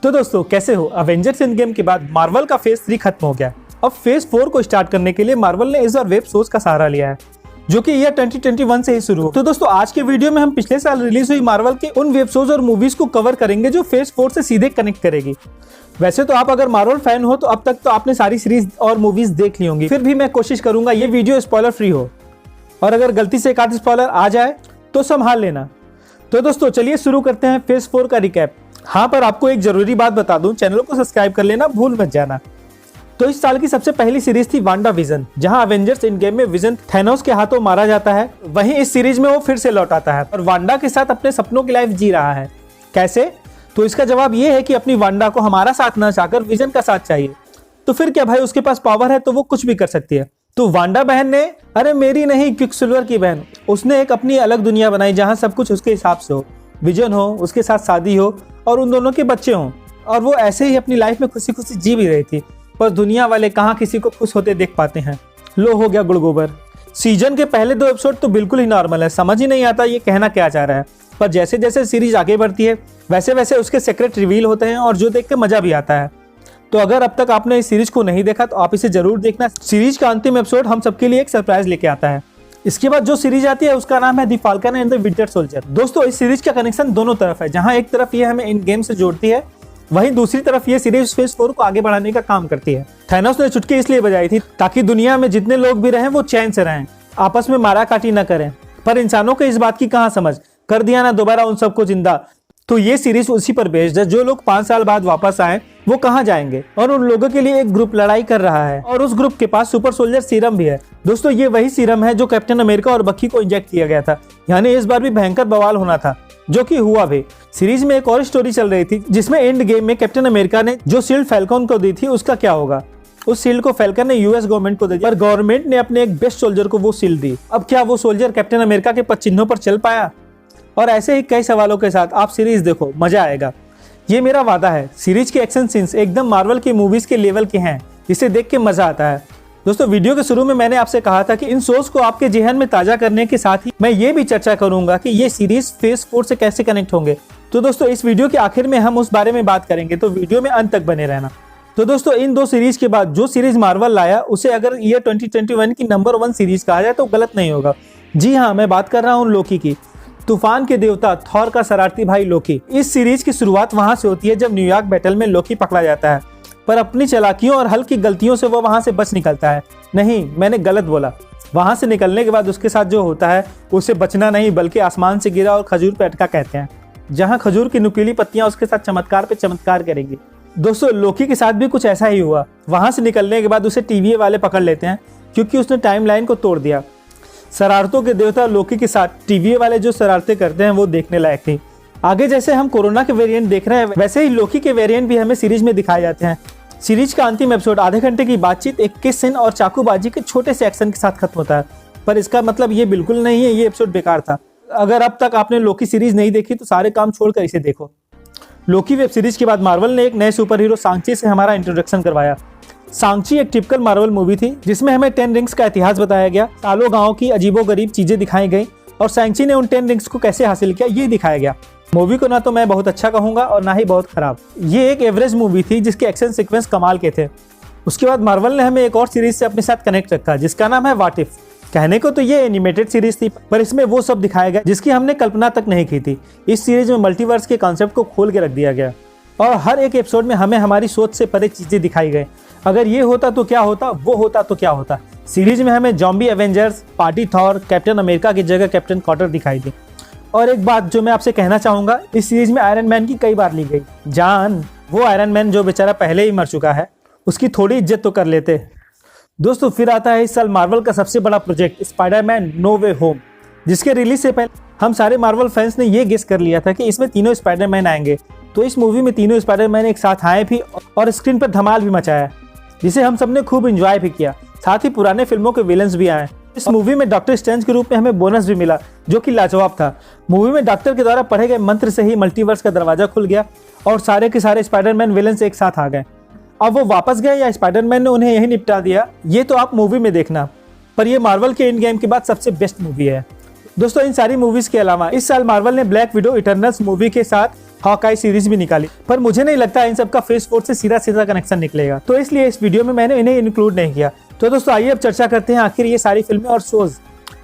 तो दोस्तों कैसे हो। अवेंजर्स एंड गेम के बाद मार्वल का फेज 3 खत्म हो गया। अब फेज 4 को स्टार्ट करने के लिए मार्वल ने इस बार वेब शोज का सहारा लिया है, जो कि ईयर 2021 से ही शुरू हो। तो दोस्तों आज के वीडियो में हम पिछले साल रिलीज हुई मार्वल के उन वेब शोज और मूवीज को कवर करेंगे जो फेज 4 से सीधे कनेक्ट करेगी। वैसे तो आप अगर मार्वल फैन हो तो अब तक तो आपने सारी सीरीज और मूवीज देख ली होंगी, फिर भी मैं कोशिश करूंगा ये वीडियो स्पॉइलर फ्री हो, और अगर गलती से एक आध स्पॉइलर आ जाए तो संभाल लेना। तो दोस्तों चलिए शुरू करते हैं फेज 4 का रिकैप। हाँ, पर आपको एक जरूरी बात बता दूं, चैनल को सब्सक्राइब कर लेना भूल मत जाना। तो इस साल की सबसे पहली सीरीज थी वांडा विजन, जहां अवेंजर्स एंड गेम में विजन थैनोस के हाथों मारा जाता है। वहीं इस सीरीज में वो फिर से लौट आता है और वांडा के साथ अपने सपनों की लाइफ जी रहा है। कैसे? तो इसका जवाब ये है कि अपनी वांडा को हमारा साथ न चाहकर विजन का साथ चाहिए। तो फिर क्या भाई, उसके पास पावर है तो वो कुछ भी कर सकती है। तो वांडा बहन ने, अरे मेरी नहीं, क्विकसिल्वर की बहन, उसने एक अपनी अलग दुनिया बनाई जहां सब कुछ उसके हिसाब से हो। विजन हो, उसके साथ शादी हो और उन दोनों के बच्चे हों, और वो ऐसे ही अपनी लाइफ में खुशी खुशी जी भी रही थी। पर दुनिया वाले कहाँ किसी को खुश होते देख पाते हैं। लो हो गया गुड़गोबर। सीजन के पहले 2 एपिसोड तो बिल्कुल ही नॉर्मल है, समझ ही नहीं आता ये कहना क्या चाह रहा है। पर जैसे जैसे सीरीज आगे बढ़ती है वैसे वैसे उसके सीक्रेट रिवील होते हैं और जो देख के मजा भी आता है। तो अगर अब तक आपने इस सीरीज को नहीं देखा तो आप इसे जरूर देखना। सीरीज का अंतिम एपिसोड हम सबके लिए एक सरप्राइज लेके आता है। इसके बाद जो सीरीज आती है उसका नाम है the falcon and the winter soldier. दोस्तों इस सीरीज का कनेक्शन दोनों तरफ है, जहां एक तरफ ये हमें इन गेम से जोड़ती है, वहीं दूसरी तरफ ये सीरीज फेज 4 को आगे बढ़ाने का काम करती है। थैनोस ने चुटकी इसलिए बजाई थी ताकि दुनिया में जितने लोग भी रहें वो चैन से रहें, आपस में मारा काटी न करें। पर इंसानों को इस बात की कहां समझ, कर दिया ना दोबारा उन सबको जिंदा। तो ये सीरीज उसी पर बेस्ड है। जो लोग 5 साल बाद वापस आए वो कहाँ जाएंगे, और उन लोगों के लिए एक ग्रुप लड़ाई कर रहा है और उस ग्रुप के पास सुपर सोल्जर सीरम भी है। दोस्तों ये वही सीरम है जो कैप्टन अमेरिका और बकी को इंजेक्ट किया गया था, यानी इस बार भी भयंकर बवाल होना था, जो कि हुआ भी। सीरीज में एक और स्टोरी चल रही थी जिसमें एंड गेम में कैप्टन अमेरिका ने जो शील्ड फैल्कन को दी थी उसका क्या होगा। उस शील्ड को फैल्कन ने यूएस गवर्नमेंट को दे दिया, पर गवर्नमेंट ने अपने एक बेस्ट सोल्जर को वो शील्ड दी। अब क्या वो सोल्जर कैप्टन अमेरिका के पद चिन्हों पर चल पाया? और ऐसे ही कई सवालों के साथ आप सीरीज देखो, मजा आएगा, ये मेरा वादा है। सीरीज के एक्शन सीन्स एकदम मार्वल की मूवीज के लेवल के हैं, जिसे देख के मजा आता है। दोस्तों वीडियो के शुरू में मैंने आपसे कहा था कि इन शोज को आपके जेहन में ताजा करने के साथ ही मैं ये भी चर्चा करूंगा कि ये सीरीज फेज 4 से कैसे कनेक्ट होंगे। तो दोस्तों इस वीडियो के आखिर में हम उस बारे में बात करेंगे, तो वीडियो में अंत तक बने रहना। तो दोस्तों इन 2 सीरीज के बाद जो सीरीज मार्वल लाया उसे अगर ईयर 2021 की नंबर 1 सीरीज कहा जाए तो गलत नहीं होगा। जी हाँ, मैं बात कर रहा हूँ लोकी की। तूफान के देवता थॉर का शरारती भाई लोकी। इस सीरीज की शुरुआत वहां से होती है जब न्यूयॉर्क बैटल में लोकी पकड़ा जाता है, पर अपनी चालाकियों और हल्की गलतियों से वो वहां से बच निकलता है। नहीं, मैंने गलत बोला। वहां से निकलने के बाद उसके साथ जो होता है उसे बचना नहीं बल्कि आसमान से गिरा और खजूर पे अटका कहते हैं, जहां खजूर की नुकीली पत्तियां उसके साथ चमत्कार पे चमत्कार करेंगी। दोस्तों लोकी के साथ भी कुछ ऐसा ही हुआ। वहां से निकलने के बाद उसे टीवीए वाले पकड़ लेते हैं क्योंकि उसने टाइमलाइन को तोड़ दिया। शरारतों के देवता लोकी के साथ टीवीए वाले जो शरारतें करते हैं वो देखने लायक थी। आगे जैसे हम कोरोना के वेरिएंट देख रहे हैं वैसे ही लोकी के वेरिएंट भी हमें सीरीज में दिखाए जाते हैं। सीरीज का अंतिम एपिसोड आधे घंटे की बातचीत, एक किस सीन और चाकूबाजी के छोटे से एक्शन के साथ खत्म होता है। पर इसका मतलब ये बिल्कुल नहीं है ये एपिसोड बेकार था। अगर अब तक आपने लोकी सीरीज नहीं देखी तो सारे काम छोड़कर इसे देखो। लोकी वेब सीरीज के बाद मार्वल ने एक नए सुपर हीरो सांची से हमारा इंट्रोडक्शन करवाया। सांची एक टिपिकल मार्वल मूवी थी जिसमें हमें 10 रिंग्स का इतिहास बताया गया, सालों गांव की अजीबोगरीब चीजें दिखाई गई और सांची ने उन 10 रिंग्स को कैसे हासिल किया ये दिखाया गया। मूवी को ना तो मैं बहुत अच्छा कहूंगा और ना ही बहुत खराब। ये एक एवरेज मूवी थी जिसके एक्शन सीक्वेंस कमाल के थे। उसके बाद मार्वल ने हमें एक और सीरीज से अपने साथ कनेक्ट रखा जिसका नाम है व्हाट इफ। कहने को तो ये एनिमेटेड सीरीज थी, पर इसमें वो सब दिखाया गया जिसकी हमने कल्पना तक नहीं की थी। इस सीरीज में मल्टीवर्स के कॉन्सेप्ट को खोल के रख दिया गया और हर एक एपिसोड में हमें हमारी सोच से परे चीजें दिखाई गई। अगर ये होता तो क्या होता, वो होता तो क्या होता। सीरीज में हमें zombie Avengers, party Thor, captain America की जगह कैप्टन कार्टर दिखाई दी। और एक बात जो मैं आपसे कहना चाहूंगा, इस सीरीज में आयरन मैन की कई बार ली गई जान। वो आयरन मैन जो बेचारा पहले ही मर चुका है, उसकी थोड़ी इज्जत तो कर लेते। दोस्तों फिर आता है इस साल मार्वल का सबसे बड़ा प्रोजेक्ट स्पाइडरमैन नो वे होम, जिसके रिलीज से पहले हम सारे मार्वल फैंस ने ये गेस कर लिया था कि इसमें तीनों स्पाइडरमैन आएंगे। तो इस मूवी में तीनों स्पाइडरमैन एक साथ आए भी और स्क्रीन पर धमाल भी मचाया, जिसे हम सबने खूब एंजॉय भी किया। साथ ही पुराने फिल्मों के विलन्स भी आए। इस मूवी में डॉक्टर स्ट्रेंज के रूप में हमें बोनस भी मिला जो कि लाजवाब था। मूवी में डॉक्टर के द्वारा पढ़े गए मंत्र से ही मल्टीवर्स का दरवाजा खुल गया और सारे के सारे स्पाइडरमैन विलन्स एक साथ आ गए। अब वो वापस गए या स्पाइडरमैन ने उन्हें यही निपटा दिया, ये तो आप मूवी में देखना। पर ये मार्वल के एंड गेम के बाद सबसे बेस्ट मूवी है। दोस्तों इन सारी मूवीज के अलावा इस साल मार्वल ने ब्लैक विडो इटर्नल्स मूवी के साथ हॉकाई सीरीज भी निकाली, पर मुझे नहीं लगता इन सब का फेज 4 से सीधा कनेक्शन निकलेगा, तो इसलिए इस वीडियो में मैंने इन्हें इंक्लूड नहीं किया। तो दोस्तों आइए अब चर्चा करते हैं आखिर ये सारी फिल्में और शोज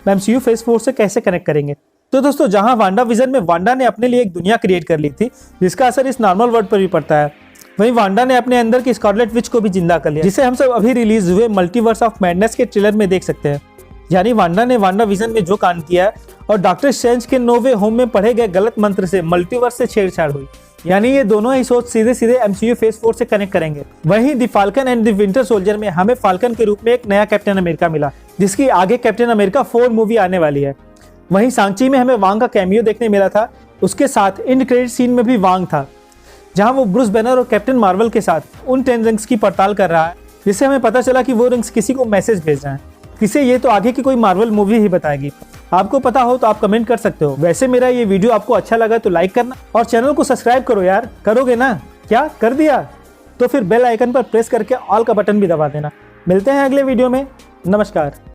MCU फेज 4 से कैसे कनेक्ट करेंगे। तो दोस्तों जहां वांडा विजन में वांडा ने अपने लिए एक दुनिया क्रिएट कर ली थी जिसका असर इस नॉर्मल वर्ल्ड पर भी पड़ता है, वहीं वांडा ने अपने अंदर की स्कारलेट विच को भी जिंदा कर लिया, जिसे हम सब अभी रिलीज हुए मल्टीवर्स ऑफ मैडनेस के ट्रेलर में देख सकते हैं। यानी वांडा ने वांडा विजन में जो कांड किया है और डॉक्टर स्ट्रेंज के नो वे होम में पढ़े गए गलत मंत्र से मल्टीवर्स से छेड़छाड़ हुई, यानी ये दोनों ही सोच सीधे MCU फेज 4 से कनेक्ट करेंगे। वहीं the falcon and the winter soldier में हमें फाल्कन के रूप में एक नया कैप्टन अमेरिका मिला, जिसकी आगे कैप्टन अमेरिका 4 मूवी आने वाली है। वहीं सांची में हमें वांग का कैमियो देखने मिला था, उसके साथ एंड क्रेडिट सीन में भी वांग था, जहां वो ब्रूस बैनर और कैप्टन मार्वल के साथ उन 10 रिंग्स की पड़ताल कर रहा है, जिससे हमें पता चला कि वो रिंग्स किसी को मैसेज भेज रहे हैं। किसे ये तो आगे की कोई मार्वल मूवी ही बताएगी। आपको पता हो तो आप कमेंट कर सकते हो। वैसे मेरा ये वीडियो आपको अच्छा लगा तो लाइक करना और चैनल को सब्सक्राइब करो यार। करोगे ना? क्या कर दिया? तो फिर बेल आइकन पर प्रेस करके ऑल का बटन भी दबा देना। मिलते हैं अगले वीडियो में। नमस्कार।